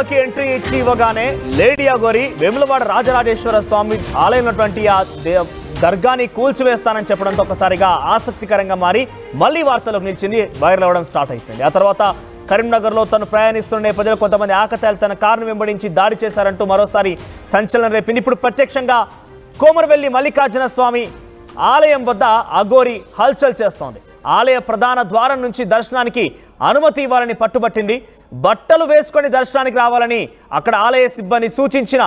ఆలయంలోకి ఎంట్రీ ఇచ్చి ఇవ్వగానే లేడీ అఘోరి వేములవాడ రాజరాజేశ్వర స్వామి ఆలయం ఆ దర్గాని కూల్చివేస్తానని చెప్పడంతో ఒకసారిగా ఆసక్తికరంగా మారి మళ్ళీ వార్తలకు నిలిచింది, వైరల్ అవ్వడం స్టార్ట్ అయిపోయింది. ఆ తర్వాత కరీంనగర్లో తను ప్రయాణిస్తున్న నేపథ్యంలో కొంతమంది ఆకతాయిలు తన కారును వెంబడించి దాడి చేశారంటూ మరోసారి సంచలనం రేపింది. ఇప్పుడు ప్రత్యక్షంగా కోమరవెల్లి మల్లికార్జున స్వామి ఆలయం వద్ద అఘోరి హల్చల్ చేస్తోంది. ఆలయ ప్రధాన ద్వారం నుంచి దర్శనానికి అనుమతి ఇవ్వాలని పట్టుబట్టింది. బట్టలు వేసుకొని దర్శనానికి రావాలని అక్కడ ఆలయ సిబ్బంది సూచించిన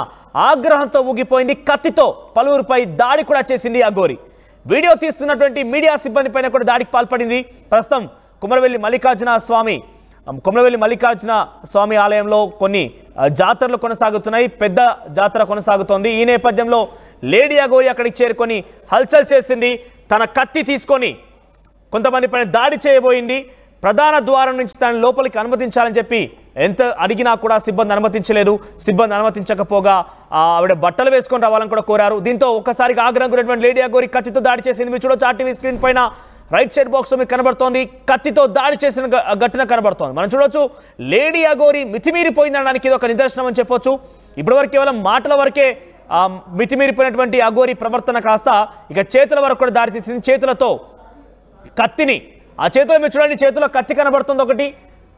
ఆగ్రహంతో ఊగిపోయింది. కత్తితో పలువురిపై దాడి కూడా చేసింది అఘోరి. వీడియో తీస్తున్నటువంటి మీడియా సిబ్బంది పైన కూడా దాడికి పాల్పడింది. ప్రస్తుతం కొమరవెల్లి మల్లికార్జున స్వామి ఆలయంలో కొన్ని జాతరలు కొనసాగుతున్నాయి. పెద్ద జాతర కొనసాగుతోంది. ఈ నేపథ్యంలో లేడీ అఘోరి అక్కడికి చేరుకొని హల్చల్ చేసింది. తన కత్తి తీసుకొని కొంతమంది పైన దాడి చేయబోయింది. ప్రధాన ద్వారం నుంచి తన లోపలికి అనుమతించాలని చెప్పి ఎంత అడిగినా కూడా సిబ్బంది అనుమతించలేదు. సిబ్బంది అనుమతించకపోగా ఆవిడ బట్టలు వేసుకొని రావాలని కూడా కోరారు. దీంతో ఒక్కసారిగా ఆగ్రహం గురైనటువంటి లేడీ అఘోరి కత్తితో దాడి చేసింది. మీరు చూడొచ్చు ఆర్టీవీ స్క్రీన్ పైన రైట్ సైడ్ బాక్స్ మీకు కనబడుతోంది. కత్తితో దాడి చేసిన ఘటన కనబడుతోంది. మనం చూడొచ్చు లేడీ అఘోరి మితిమీరిపోయిందనడానికి ఇది ఒక నిదర్శనం అని చెప్పొచ్చు. ఇప్పటివరకు కేవలం మాటల వరకే మితిమీరిపోయినటువంటి అఘోరి ప్రవర్తన కాస్త ఇక చేతుల వరకు కూడా దాడి చేసింది. చేతులతో కత్తిని ఆ చేతిలో మీరు చూడండి, చేతిలో కత్తి కనబడుతుంది. ఒకటి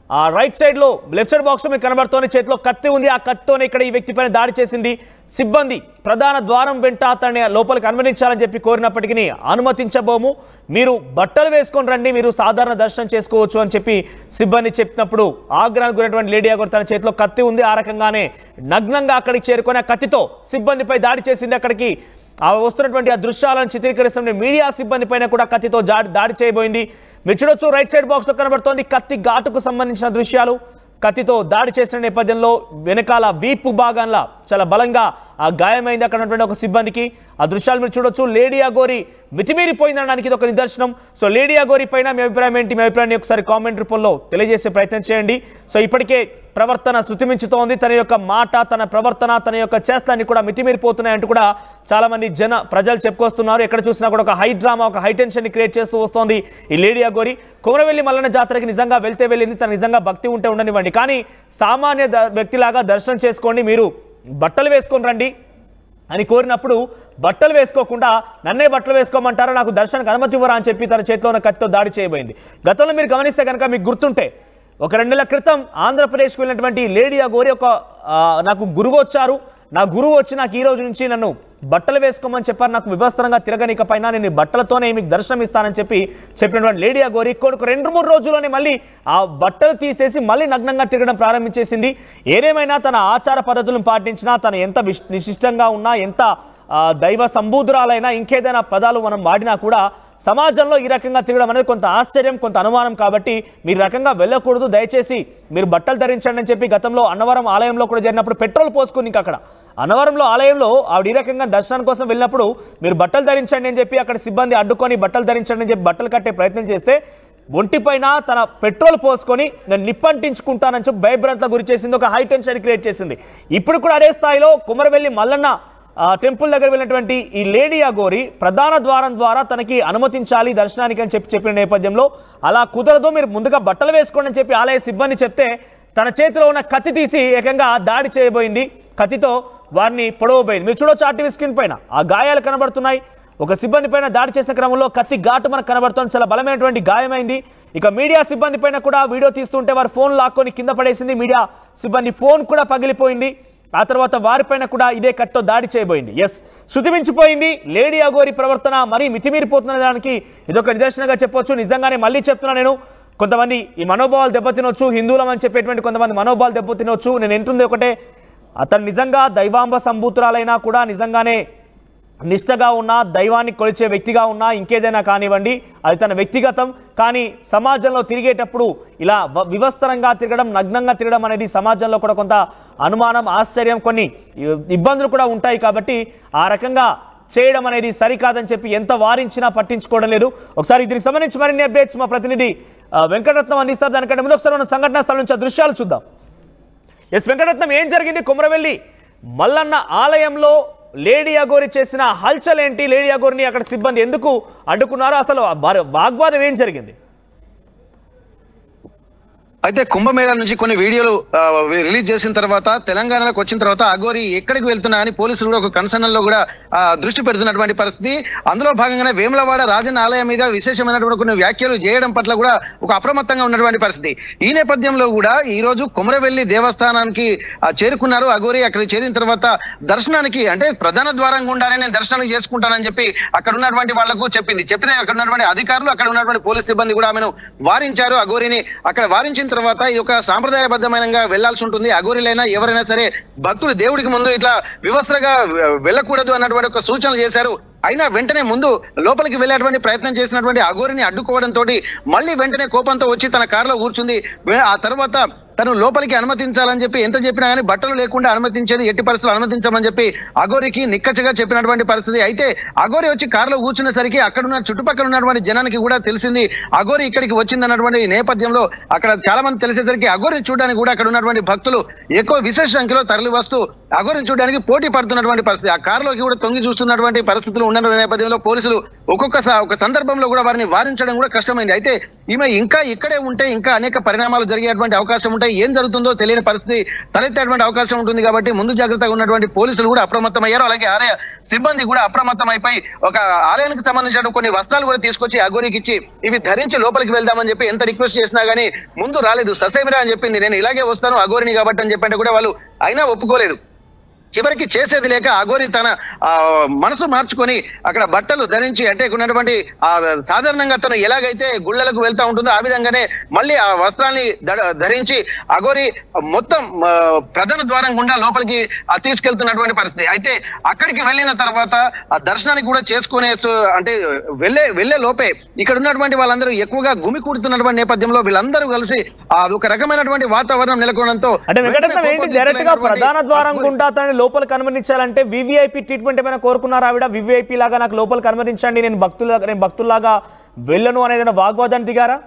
ఆ రైట్ సైడ్లో లెఫ్ట్ సైడ్ బాక్స్లో మీకు కనబడుతోంది. చేతిలో కత్తి ఉంది. ఆ కత్తితోనే ఇక్కడ ఈ వ్యక్తి పైన దాడి చేసింది. సిబ్బంది ప్రధాన ద్వారం వెంట అతన్ని లోపలికి అనుమతించాలని చెప్పి కోరినప్పటికీ అనుమతించబోము, మీరు బట్టలు వేసుకొని రండి, మీరు సాధారణ దర్శనం చేసుకోవచ్చు అని చెప్పి సిబ్బంది చెప్పినప్పుడు ఆగ్రహానికి గురైనటువంటి లేడీ అఘోరి తన చేతిలో కత్తి ఉంది. ఆ రకంగానే నగ్నంగా అక్కడికి చేరుకొని ఆ కత్తితో సిబ్బందిపై దాడి చేసింది. అక్కడికి వస్తున్నటువంటి ఆ దృశ్యాలను చిత్రీకరిస్తున్న మీడియా సిబ్బంది పైన కూడా కత్తితో దాడి చేయబోయింది. మీరు చూడొచ్చు రైట్ సైడ్ బాక్స్లో కనబడుతోంది కత్తి ఘాటుకు సంబంధించిన దృశ్యాలు. కత్తితో దాడి చేసిన నేపథ్యంలో వెనకాల వీపు భాగంలో చాలా బలంగా ఆ గాయమైంది అక్కడ ఉన్నటువంటి ఒక సిబ్బందికి. ఆ దృశ్యాలు మీరు చూడొచ్చు. లేడీ అఘోరి మితిమీరిపోయిందనడానికి ఇది ఒక నిదర్శనం. సో లేడీ అఘోరి పైన మీ అభిప్రాయం ఏంటి? మీ అభిప్రాయాన్ని ఒకసారి కామెంట్ రూపంలో తెలియజేసే ప్రయత్నం చేయండి. సో ఇప్పటికే ప్రవర్తన శృతిమించుతోంది. తన యొక్క మాట, తన ప్రవర్తన, తన యొక్క చేష్టాన్ని కూడా మితిమీరిపోతున్నాయంటూ కూడా చాలా మంది ప్రజలు చెప్పుకొస్తున్నారు. ఎక్కడ చూసినా కూడా ఒక హై డ్రామా, ఒక హై టెన్షన్ ని క్రియేట్ చేస్తూ వస్తోంది ఈ లేడీ అఘోరి. కొమరవెల్లి మల్లన్న జాతరకి నిజంగా వెళ్తే వెళ్ళింది, తన నిజంగా భక్తి ఉంటే ఉండనివ్వండి, కానీ సామాన్య వ్యక్తిలాగా దర్శనం చేసుకోండి, మీరు బట్టలు వేసుకొని రండి అని కోరినప్పుడు బట్టలు వేసుకోకుండా నన్నే బట్టలు వేసుకోమంటారా, నాకు దర్శనానికి అనుమతి ఇవ్వరా అని చెప్పి తన చేతిలో ఉన్న కత్తితో దాడి చేయబోయింది. గతంలో మీరు గమనిస్తే కనుక మీకు గుర్తుంటే ఒక 2 నెలల క్రితం ఆంధ్రప్రదేశ్కు వెళ్ళినటువంటి లేడీ అఘోరి నాకు గురువు వచ్చారు, నా గురువు వచ్చి నాకు ఈ రోజు నుంచి నన్ను బట్టలు వేసుకోమని చెప్పారు, నాకు వివస్త్రంగా తిరగనికపోయినా నేను బట్టలతోనే మీకు దర్శనం ఇస్తానని చెప్పినటువంటి లేడీ అఘోరి 2-3 రోజుల్లోనే మళ్ళీ ఆ బట్టలు తీసేసి మళ్ళీ నగ్నంగా తిరగడం ప్రారంభించేసింది. ఏదేమైనా తన ఆచార పద్ధతులను పాటించినా, తను ఎంత నిశిష్టంగా ఉన్నా, ఎంత దైవ సంబూధురాలైనా, ఇంకేదైనా పదాలు మనం వాడినా కూడా సమాజంలో ఈ రకంగా తిరగడం అనేది కొంత ఆశ్చర్యం, కొంత అనుమానం. కాబట్టి మీరు రకంగా వెళ్ళకూడదు, దయచేసి మీరు బట్టలు ధరించండి అని చెప్పి గతంలో అన్నవరం ఆలయంలో కూడా జరిగినప్పుడు పెట్రోల్ పోసుకుని అక్కడ అన్నవరంలో ఆలయంలో ఆవిడ ఈ రకంగా దర్శనం కోసం వెళ్ళినప్పుడు మీరు బట్టలు ధరించండి అని చెప్పి అక్కడ సిబ్బంది అడ్డుకొని బట్టలు ధరించండి అని చెప్పి బట్టలు కట్టే ప్రయత్నం చేస్తే ఒంటిపైన తన పెట్రోల్ పోసుకొని నేను నిప్పంటించుకుంటానని చెప్పి భయభ్రాంతలకు గురి చేసింది, ఒక హై టెన్షన్ క్రియేట్ చేసింది. ఇప్పుడు కూడా అదే స్థాయిలో కొమరవెల్లి మల్లన్న టెంపుల్ దగ్గర వెళ్ళినటువంటి ఈ లేడీ అఘోరి ప్రధాన ద్వారం ద్వారా తనకి అనుమతించాలి దర్శనానికి అని చెప్పిన నేపథ్యంలో అలా కుదరదు, మీరు ముందుగా బట్టలు వేసుకోండి అని చెప్పి ఆలయ సిబ్బంది చెప్తే తన చేతిలో ఉన్న కత్తి తీసి ఏకంగా దాడి చేయబోయింది. కత్తితో వారిని పొడవబోయింది. మీరు చూడొచ్చు ఆర్టీవీ స్క్రీన్ పైన ఆ గాయాలు కనబడుతున్నాయి. ఒక సిబ్బంది పైన దాడి చేసిన క్రమంలో కత్తి ఘాటు మనకు కనబడుతుంది, చాలా బలమైనటువంటి గాయమైంది. ఇక మీడియా సిబ్బంది పైన కూడా వీడియో తీస్తుంటే వారి ఫోన్ లాక్కొని కింద పడేసింది. మీడియా సిబ్బంది ఫోన్ కూడా పగిలిపోయింది. ఆ తర్వాత వారిపైన కూడా ఇదే కత్తితో దాడి చేయబోయింది. శృతిమించిపోయింది లేడీ అఘోరి ప్రవర్తన, మరీ మితిమీరిపోతున్న దానికి ఇదొక నిదర్శనంగా చెప్పొచ్చు. నిజంగానే మళ్ళీ చెప్తున్నా, నేను కొంతమంది ఈ మనోభావాలు దెబ్బతినొచ్చు, హిందువులం అని చెప్పేటువంటి కొంతమంది మనోభావాలు దెబ్బతినొచ్చు. నేను ఎంటుంది ఒకటే, అతను నిజంగా దైవాంబ సంభూతురాలైనా కూడా నిజంగానే నిష్టగా ఉన్నా, దైవాన్ని కొలిచే వ్యక్తిగా ఉన్నా, ఇంకేదైనా కానివ్వండి, అది తన వ్యక్తిగతం. కానీ సమాజంలో తిరిగేటప్పుడు ఇలా వివస్త్రంగా తిరగడం, నగ్నంగా తిరగడం అనేది సమాజంలో కూడా కొంత అనుమానం, ఆశ్చర్యం, కొన్ని ఇబ్బందులు కూడా ఉంటాయి. కాబట్టి ఆ రకంగా చేయడం అనేది సరికాదని చెప్పి ఎంత వారించినా పట్టించుకోవడం లేదు. ఒకసారి దీనికి సంబంధించి మరిన్ని అప్డేట్స్ మా ప్రతినిధి వెంకటరత్నం అందిస్తారు. దానికంటే ముందు ఒకసారి మనం సంఘటనా స్థలం నుంచి దృశ్యాలు చూద్దాం. వెంకటరత్నం, ఏం జరిగింది కొమరవెల్లి మల్లన్న ఆలయంలో? లేడీ అఘోరి చేసిన హల్చల్ ఏంటి? లేడీ అఘోరిని అక్కడ సిబ్బంది ఎందుకు అడ్డుకున్నారు? అసలు వాగ్వాదం ఏం జరిగింది? అయితే కుంభమేళా నుంచి కొన్ని వీడియోలు రిలీజ్ చేసిన తర్వాత తెలంగాణలోకి వచ్చిన తర్వాత అఘోరి ఎక్కడికి వెళ్తున్నా అని పోలీసులు కూడా ఒక కన్సర్న్ లో కూడా దృష్టి పెడుతున్నటువంటి పరిస్థితి. అందులో భాగంగానే వేములవాడ రాజన్న ఆలయం మీద విశేషమైనటువంటి కొన్ని వ్యాఖ్యలు చేయడం పట్ల కూడా ఒక అప్రమత్తంగా ఉన్నటువంటి పరిస్థితి. ఈ నేపథ్యంలో కూడా ఈ రోజు కుమరవెల్లి దేవస్థానానికి చేరుకున్నారు అఘోరి. అక్కడికి చేరిన తర్వాత దర్శనానికి అంటే ప్రధాన ద్వారం గుండానే నేను దర్శనానికి చేసుకుంటానని చెప్పి అక్కడ ఉన్నటువంటి వాళ్లకు చెప్తే అక్కడ ఉన్నటువంటి అధికారులు అక్కడ ఉన్నటువంటి పోలీస్ సిబ్బంది కూడా ఆమెను వారించారు. అఘోరిని అక్కడ వారించిన తర్వాత ఇది ఒక సాంప్రదాయబద్ధమైనగా వెళ్లాల్సి ఉంటుంది. అఘోరిలైనా ఎవరైనా సరే భక్తులు దేవుడికి ముందు ఇట్లా వివస్త్రగా వెళ్ళకూడదు అన్నటువంటి ఒక సూచనలు చేశారు. అయినా వెంటనే ముందు లోపలికి వెళ్ళేటువంటి ప్రయత్నం చేసినటువంటి అఘోరిని అడ్డుకోవడంతో మళ్ళీ వెంటనే కోపంతో వచ్చి తన కారులో కూర్చుంది. ఆ తర్వాత తను లోపలికి అనుమతించాలని చెప్పి ఎంత చెప్పినా కానీ బట్టలు లేకుండా అనుమతించేది ఎట్టి పరిస్థితులు అనుమతించమని చెప్పి అఘోరికి నిక్కచ్చగా చెప్పినటువంటి పరిస్థితి. అయితే అఘోరి వచ్చి కారులో కూర్చునేసరికి అక్కడ ఉన్న చుట్టుపక్కల ఉన్నటువంటి జనానికి కూడా తెలిసింది అఘోరి ఇక్కడికి వచ్చింది అన్నటువంటి నేపథ్యంలో అక్కడ చాలా మంది తెలిసేసరికి అఘోరిని చూడడానికి కూడా అక్కడ ఉన్నటువంటి భక్తులు ఎక్కువ విశేష సంఖ్యలో తరలి వస్తూ అఘోరిని చూడడానికి పోటీ పడుతున్నటువంటి పరిస్థితి. ఆ కారులోకి కూడా తొంగి చూస్తున్నటువంటి పరిస్థితులు ఉన్న నేపథ్యంలో పోలీసులు ఒక సందర్భంలో కూడా వారిని వారించడం కూడా కష్టమైంది. అయితే ఈమె ఇంకా ఇక్కడే ఉంటే ఇంకా అనేక పరిణామాలు జరిగేటువంటి అవకాశం ఉంటాయి. ఏం జరుగుతుందో తెలియని పరిస్థితి తలెత్తేటువంటి అవకాశం ఉంటుంది. కాబట్టి ముందు జాగ్రత్తగా ఉన్నటువంటి పోలీసులు కూడా అప్రమత్తమయ్యారు. అలాగే ఆలయ సిబ్బంది కూడా అప్రమత్తమైపోయి ఒక ఆలయానికి సంబంధించిన కొన్ని వస్త్రాలు కూడా తీసుకొచ్చి అఘోరికి ఇచ్చి ఇవి ధరించి లోపలికి వెళ్దామని చెప్పి ఎంత రిక్వెస్ట్ చేసినా గానీ ముందు రాలేదు. ససేమిరా అని చెప్పింది, నేను ఇలాగే వస్తాను అఘోరిని కాబట్టి అని చెప్పంటే కూడా వాళ్ళు అయినా ఒప్పుకోలేదు. చివరికి చేసేది లేక అఘోరి తన మనసు మార్చుకొని అక్కడ బట్టలు ధరించి అంటే ఉన్నటువంటి సాధారణంగా తను ఎలాగైతే గుళ్ళలకు వెళ్తా ఉంటుందో ఆ విధంగానే మళ్ళీ ఆ వస్త్రాన్ని ధరించి అఘోరి మొత్తం ప్రధాన ద్వారం గుండా లోపలికి తీసుకెళ్తున్నటువంటి పరిస్థితి. అయితే అక్కడికి వెళ్ళిన తర్వాత ఆ దర్శనానికి కూడా చేసుకునే అంటే వెళ్లే లోపే ఇక్కడ ఉన్నటువంటి వాళ్ళందరూ ఎక్కువగా గుమి కూడుతున్నటువంటి నేపథ్యంలో వీళ్ళందరూ కలిసి ఒక రకమైనటువంటి వాతావరణం నెలకొనడంతో ప్రధాన ద్వారం గుండా లోపలికి అనుమతించాలంటే వివిఐపి ట్రీట్మెంట్ ఏమైనా కోరుకున్నారు ఆవిడ? వివిఐపి లాగా నాకు లోపలికి అనుమతించండి, నేను భక్తుల్లాగా వెళ్ళను అనేది వాగ్వాదాన్ని దిగారా?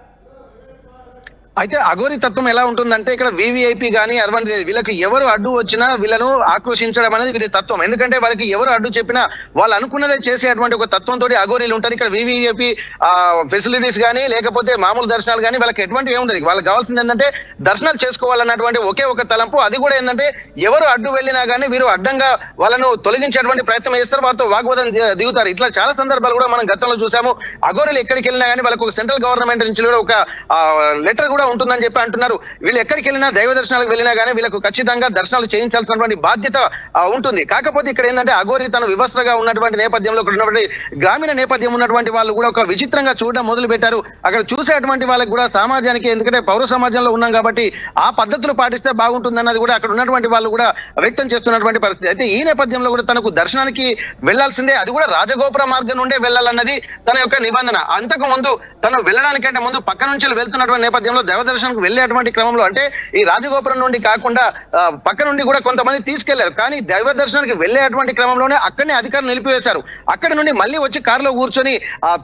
అయితే అఘోరి తత్వం ఎలా ఉంటుందంటే ఇక్కడ వివిఐపి గానీ అటువంటి వీళ్ళకి ఎవరు అడ్డు వచ్చినా వీళ్ళను ఆక్రోషించడం అనేది వీరి తత్వం. ఎందుకంటే వాళ్ళకి ఎవరు అడ్డు చెప్పినా వాళ్ళు అనుకున్నదే చేసేటువంటి ఒక తత్వంతో అఘోరీలు ఉంటారు. ఇక్కడ వివిఐపి ఫెసిలిటీస్ కానీ లేకపోతే మామూలు దర్శనాలు కానీ వాళ్ళకి ఎటువంటి ఏముండదు. వాళ్ళకి కావాల్సింది ఏంటంటే దర్శనాలు చేసుకోవాలన్నటువంటి ఒకే ఒక తలంపు. అది కూడా ఏంటంటే ఎవరు అడ్డు వెళ్ళినా కానీ వీరు అడ్డంగా వాళ్ళను తొలగించేటువంటి ప్రయత్నం చేస్తారు, వారితో వాగ్వాదం దిగుతారు. ఇట్లా చాలా సందర్భాలు కూడా మనం గతంలో చూసాము. అఘోరీలు ఎక్కడికి వెళ్ళినా కానీ వాళ్ళకి ఒక సెంట్రల్ గవర్నమెంట్ నుంచి కూడా ఒక లెటర్ కూడా ఉంటుందని చెప్పి అంటున్నారు. వీళ్ళు ఎక్కడికి వెళ్ళినా దైవ దర్శనాలకు వెళ్ళినా కానీ వీళ్ళకు ఖచ్చితంగా దర్శనాలు చేయించాల్సినటువంటి బాధ్యత ఉంటుంది. కాకపోతే ఇక్కడ ఏంటంటే అఘోరి తను వివస్త్రగా ఉన్నటువంటి నేపథ్యంలో ఇక్కడ ఉన్నటువంటి గ్రామీణ నేపథ్యం ఉన్నటువంటి వాళ్ళు కూడా ఒక విచిత్రంగా చూడడం మొదలు పెట్టారు. అక్కడ చూసేటువంటి వాళ్ళకి కూడా సమాజానికి ఎందుకంటే పౌర సమాజంలో ఉన్నాం కాబట్టి ఆ పద్ధతులు పాటిస్తే బాగుంటుందన్నది కూడా అక్కడ ఉన్నటువంటి వాళ్ళు కూడా వ్యక్తం చేస్తున్నటువంటి పరిస్థితి. అయితే ఈ నేపథ్యంలో కూడా తనకు దర్శనానికి వెళ్లాల్సిందే, అది కూడా రాజగోపుర మార్గం నుండే వెళ్ళాలన్నది తన యొక్క నిబంధన. అంతకు ముందు తను వెళ్ళడానికంటే ముందు పక్క నుంచి వెళ్తున్నటువంటి నేపథ్యంలో దైవదర్శనకు వెళ్ళేటువంటి క్రమంలో అంటే ఈ రాజగోపురం నుండి కాకుండా పక్క నుండి కూడా కొంతమంది తీసుకెళ్లారు. కానీ దైవ దర్శనానికి వెళ్ళేటువంటి క్రమంలోనే అక్కడనే అధికారులు నిలిపివేశారు. అక్కడి నుండి మళ్ళీ వచ్చి కారులో కూర్చొని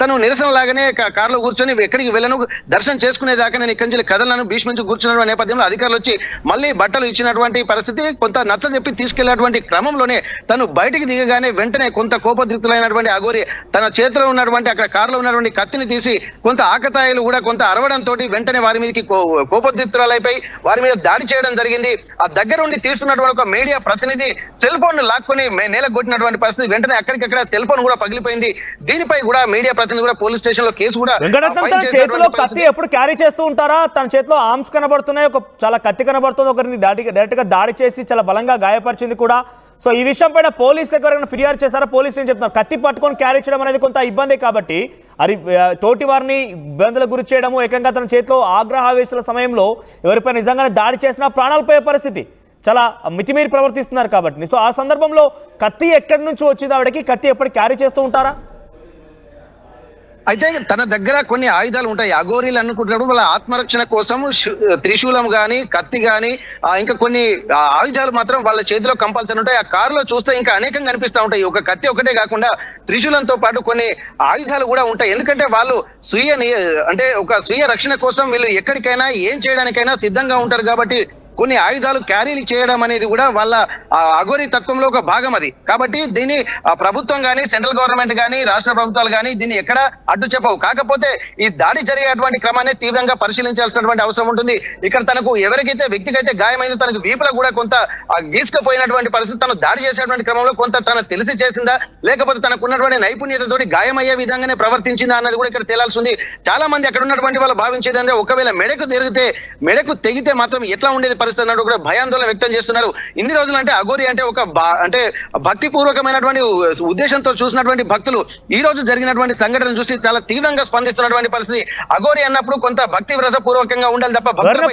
తను నిరసన లాగానే కారులో కూర్చొని ఎక్కడికి వెళ్ళను దర్శనం చేసుకునేదాకా నేను ఇక్కడి నుంచి కథలను భీష్మించి కూర్చున్న నేపథ్యంలో అధికారులు వచ్చి మళ్ళీ బట్టలు ఇచ్చినటువంటి పరిస్థితి. కొంత నచ్చ చెప్పి తీసుకెళ్లేటువంటి క్రమంలోనే తను బయటికి దిగగానే వెంటనే కొంత కోపద్రిక్తులైనటువంటి అఘోరి తన చేతిలో ఉన్నటువంటి అక్కడ కారులో ఉన్నటువంటి కత్తిని తీసి కొంత ఆకతాయిలు కూడా కొంత అరవడంతో వెంటనే వారి మీదకి కోపోద్రిక్తులైపోయి వారి మీద దాడి చేయడం జరిగింది. ఆ దగ్గర ఉండి తీస్తున్నటువంటి ఒక మీడియా ప్రతినిధి సెల్ ఫోన్ లాక్కొని నేలకు కొట్టినటువంటి పరిస్థితి. వెంటనే అక్కడికక్కడ సెల్ ఫోన్ కూడా పగిలిపోయింది. దీనిపై కూడా మీడియా ప్రతినిధి కూడా పోలీస్ స్టేషన్ లో కేసు కూడా చేతిలో కత్తి ఎప్పుడు క్యారీ చేస్తూ ఉంటారా? తన చేతిలో ఆర్మ్స్ కనబడుతున్నాయి, ఒక చాలా కత్తి కనబడుతుంది, ఒకరిని డైరెక్ట్ గా దాడి చేసి చాలా బలంగా గాయపరిచింది కూడా. సో ఈ విషయం పైన పోలీసులకు ఎవరైనా ఫిర్యాదు చేశారా? పోలీసులు ఏం చెప్తున్నారు? కత్తి పట్టుకొని క్యారీ చేయడం అనేది కొంత ఇబ్బంది కాబట్టి అది తోటి వారిని ఇబ్బందులకు గురి చేయడము, ఏకంగా తన చేతిలో ఆగ్రహావేశాల సమయంలో ఎవరిపై నిజంగానే దాడి చేసినా ప్రాణాలు పోయే పరిస్థితి, చాలా మితిమీరి ప్రవర్తిస్తున్నారు కాబట్టి. సో ఆ సందర్భంలో కత్తి ఎక్కడి నుంచి వచ్చింది ఆవిడకి? కత్తి ఎప్పటి క్యారీ చేస్తూ ఉంటారా? అయితే తన దగ్గర కొన్ని ఆయుధాలు ఉంటాయి. అఘోరీలు అనుకుంటున్నప్పుడు వాళ్ళ ఆత్మరక్షణ కోసం త్రిశూలం గాని కత్తి గాని ఇంకా కొన్ని ఆయుధాలు మాత్రం వాళ్ళ చేతిలో కంపల్సరీ ఉంటాయి. ఆ కారులో చూస్తే ఇంకా అనేకం కనిపిస్తూ ఉంటాయి. ఒక కత్తి ఒకటే కాకుండా త్రిశూలంతో పాటు కొన్ని ఆయుధాలు కూడా ఉంటాయి. ఎందుకంటే వాళ్ళు స్వీయ రక్షణ కోసం వీళ్ళు ఎక్కడికైనా ఏం చేయడానికైనా సిద్ధంగా ఉంటారు కాబట్టి కొన్ని ఆయుధాలు క్యారీలు చేయడం అనేది కూడా వాళ్ళ అఘోరి తత్వంలో ఒక భాగం అది. కాబట్టి దీన్ని ప్రభుత్వం కానీ సెంట్రల్ గవర్నమెంట్ కానీ రాష్ట్ర ప్రభుత్వాలు కానీ దీన్ని ఎక్కడ అడ్డు చెప్పవు. కాకపోతే ఈ దాడి జరిగేటువంటి క్రమాన్ని తీవ్రంగా పరిశీలించాల్సినటువంటి అవసరం ఉంటుంది. ఇక్కడ తనకు ఎవరికైతే వ్యక్తికైతే గాయమైందో తనకు వీపులో కూడా కొంత గీసుకుపోయినటువంటి పరిస్థితి, తను దాడి చేసేటువంటి క్రమంలో కొంత తన తెలిసి చేసిందా లేకపోతే తనకు ఉన్నటువంటి నైపుణ్యతతోటి గాయమయ్యే విధంగానే ప్రవర్తించిందా అన్నది కూడా ఇక్కడ తేలాల్సి ఉంది. చాలా మంది అక్కడ ఉన్నటువంటి వాళ్ళు భావించేది అంటే ఒకవేళ మెడకు తెగితే మాత్రం ఎట్లా ఉండేది పరిస్థితి అన్నట్టు కూడా భయాందోళన వ్యక్తం చేస్తున్నారు. ఇన్ని రోజులు అంటే అఘోరి అంటే అంటే భక్తిపూర్వకమైనటువంటి ఉద్దేశంతో చూసినటువంటి భక్తులు ఈ రోజు జరిగినటువంటి సంఘటన చూసి చాలా తీవ్రంగా స్పందిస్తున్నటువంటి పరిస్థితి. అఘోరి అన్నప్పుడు కొంత భక్తి వ్రతపూర్వకంగా ఉండాలి తప్ప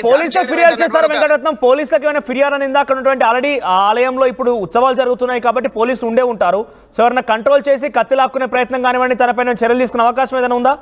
పోలీసులకు ఫిర్యాదు చేశారు వెంకటరత్నం. పోలీసులకు ఏమైనా ఫిర్యాదు అయిందా? అక్కడ ఉన్నటువంటి ఆల్రెడీ ఆలయంలో ఇప్పుడు ఉత్సవాలు జరుగుతున్నాయి కాబట్టి పోలీసులు ఉండే ఉంటారు. సో ఎవరైనా కంట్రోల్ చేసి కత్తి లాక్కునే ప్రయత్నం కానివ్వండి, తనపైన చర్యలు తీసుకునే అవకాశం ఏదైనా ఉందా?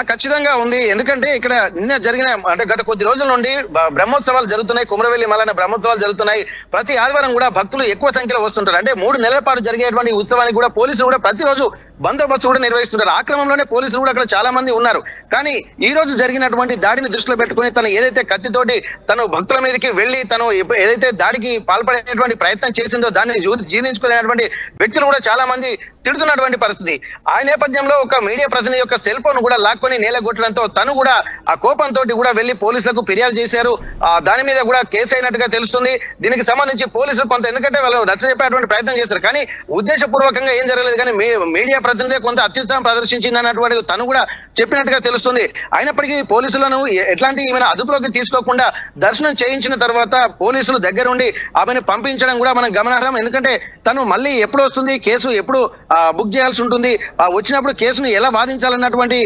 ఖచ్చితంగా ఉంది. ఎందుకంటే ఇక్కడ నిన్న జరిగిన అంటే గత కొద్ది రోజుల నుండి బ్రహ్మోత్సవాలు జరుగుతున్నాయి. కుమరవెల్లి మల్లన్న బ్రహ్మోత్సవాలు జరుగుతున్నాయి. ప్రతి ఆదివారం కూడా భక్తులు ఎక్కువ సంఖ్యలో వస్తుంటారు. అంటే 3 నెలల పాటు జరిగేటువంటి ఉత్సవానికి కూడా పోలీసులు కూడా ప్రతిరోజు బందోబస్తు కూడా నిర్వహిస్తుంటారు. ఆ క్రమంలోనే పోలీసులు కూడా అక్కడ చాలా మంది ఉన్నారు. కానీ ఈ రోజు జరిగినటువంటి దాడిని దృష్టిలో పెట్టుకుని తను ఏదైతే కత్తితోటి తను భక్తుల మీదకి వెళ్లి తను ఏదైతే దాడికి పాల్పడేటువంటి ప్రయత్నం చేసిందో దాన్ని జీర్ణించుకునేటువంటి వ్యక్తులు కూడా చాలా మంది తిడుతున్నటువంటి పరిస్థితి. ఆ నేపథ్యంలో ఒక మీడియా ప్రతినిధి యొక్క సెల్ ఫోన్ కూడా లాక్కొని నేలగొట్టడంతో తను కూడా ఆ కోపంతో కూడా వెళ్లి పోలీసులకు ఫిర్యాదు చేశారు. దాని మీద కూడా కేసు అయినట్టుగా తెలుస్తుంది. దీనికి సంబంధించి పోలీసులు కొంత ఎందుకంటే వాళ్ళు నచ్చజెప్పేటువంటి ప్రయత్నం చేశారు. కానీ ఉద్దేశపూర్వకంగా ఏం జరగలేదు. కానీ మీడియా ప్రతినిధి కొంత అత్యుత్సాహం ప్రదర్శించింది అన్నటువంటి తను కూడా చెప్పినట్టుగా తెలుస్తుంది. అయినప్పటికీ పోలీసులను ఎట్లాంటి ఏమైనా అదుపులోకి తీసుకోకుండా దర్శనం చేయించిన తర్వాత పోలీసులు దగ్గరుండి ఆమెను పంపించడం కూడా మనం గమనార్హం. ఎందుకంటే తను మళ్ళీ ఎప్పుడు వస్తుంది, కేసు ఎప్పుడు బుక్ చేయాల్సి ఉంటుంది, వచ్చినప్పుడు కేసును ఎలా వాదించాలన్నటువంటి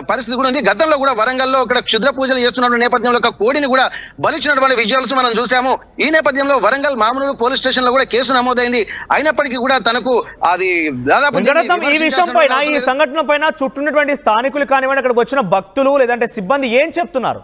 పరిస్థితి కూడా ఉంది. గతంలో కూడా వరంగల్లో ఇక్కడ క్షుద్ర పూజలు చేస్తున్న నేపథ్యంలో ఒక కోడిని కూడా బలిచ్చినటువంటి విజువల్స్ మనం చూసాము. ఈ నేపథ్యంలో వరంగల్ మామూలు పోలీస్ స్టేషన్ లో కూడా కేసు నమోదైంది. అయినప్పటికీ కూడా తనకు అది దాదాపు ఈ విషయం పైన ఈ సంఘటన పైన చుట్టూన్నటువంటి స్థానికులు కానివ్వండి, అక్కడికి వచ్చిన భక్తులు లేదంటే సిబ్బంది ఏం చెప్తున్నారు?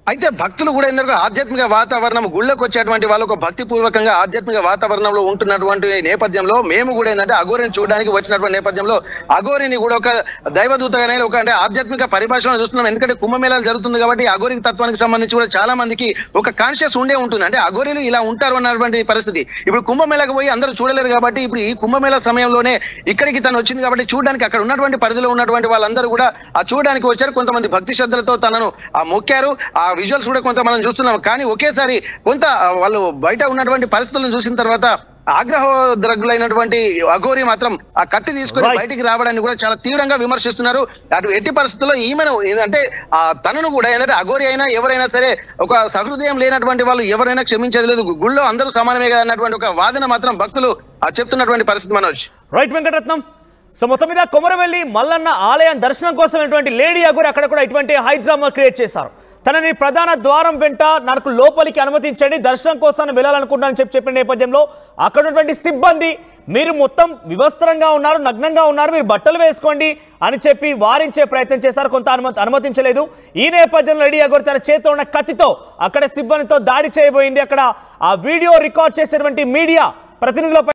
అయితే భక్తులు కూడా ఎందుకు ఆధ్యాత్మిక వాతావరణం గుళ్ళకు వచ్చేటువంటి వాళ్ళు ఒక భక్తి పూర్వకంగా ఆధ్యాత్మిక వాతావరణంలో ఉంటున్నటువంటి నేపథ్యంలో మేము కూడా ఏంటంటే అఘోరిని చూడడానికి వచ్చినటువంటి నేపథ్యంలో అఘోరిని కూడా ఒక దైవదూతగానే ఒక అంటే ఆధ్యాత్మిక పరిభాషలో చూస్తున్నాం. ఎందుకంటే కుంభమేళాలు జరుగుతుంది కాబట్టి అఘోరి తత్వానికి సంబంధించి కూడా చాలా మందికి ఒక కాన్షియస్ ఉండే ఉంటుంది. అంటే అఘోరీలు ఇలా ఉంటారు అన్నటువంటి పరిస్థితి. ఇప్పుడు కుంభమేళకు పోయి అందరూ చూడలేరు కాబట్టి ఇప్పుడు ఈ కుంభమేళ సమయంలోనే ఇక్కడికి తను వచ్చింది కాబట్టి చూడడానికి అక్కడ ఉన్నటువంటి పరిధిలో ఉన్నటువంటి వాళ్ళందరూ కూడా ఆ చూడడానికి వచ్చారు. కొంతమంది భక్తి శ్రద్ధలతో తనను మొక్కారు. ఆ విజువల్స్ కూడా కొంత మనం చూస్తున్నాం. కానీ ఒకేసారి కొంత వాళ్ళు బయట ఉన్నటువంటి పరిస్థితులను చూసిన తర్వాత ఆగ్రహోద్రగులైనటువంటి అఘోరి మాత్రం ఆ కత్తి తీసుకొని బయటికి రావడాన్ని కూడా చాలా తీవ్రంగా విమర్శిస్తున్నారు. అటు ఎట్టి పరిస్థితుల్లో ఈమెను ఏంటంటే తనను కూడా ఏంటంటే అఘోరి అయినా ఎవరైనా సరే ఒక సహృదయం లేనటువంటి వాళ్ళు ఎవరైనా క్షమించేది లేదు. గుళ్ళో అందరూ సమానమే కదా అన్నటువంటి ఒక వాదన మాత్రం భక్తులు చెప్తున్నటువంటి పరిస్థితి. మనోజ్ రైట్ వెంకటరత్నం. సో మొత్తం మీద కొమరవెల్లి మల్లన్న ఆలయం దర్శనం కోసం లేడీ అఘోరి అక్కడ కూడా ఇటువంటి హై డ్రామా క్రియేట్ చేశారు. తనని ప్రధాన ద్వారం వెంట నాకు లోపలికి అనుమతించండి, దర్శనం కోసం వెళ్ళాలనుకుంటానని చెప్పిన నేపథ్యంలో అక్కడ ఉన్నటువంటి సిబ్బంది మీరు మొత్తం వివస్త్రంగా ఉన్నారు, నగ్నంగా ఉన్నారు, మీరు బట్టలు వేసుకోండి అని చెప్పి వారించే ప్రయత్నం చేశారు. కొంత అనుమతించలేదు. ఈ నేపథ్యంలో లేడీ అఘోరి తన చేతితో ఉన్న కత్తితో అక్కడ సిబ్బందితో దాడి చేయబోయింది. అక్కడ ఆ వీడియో రికార్డ్ చేసినటువంటి మీడియా ప్రతినిధులపై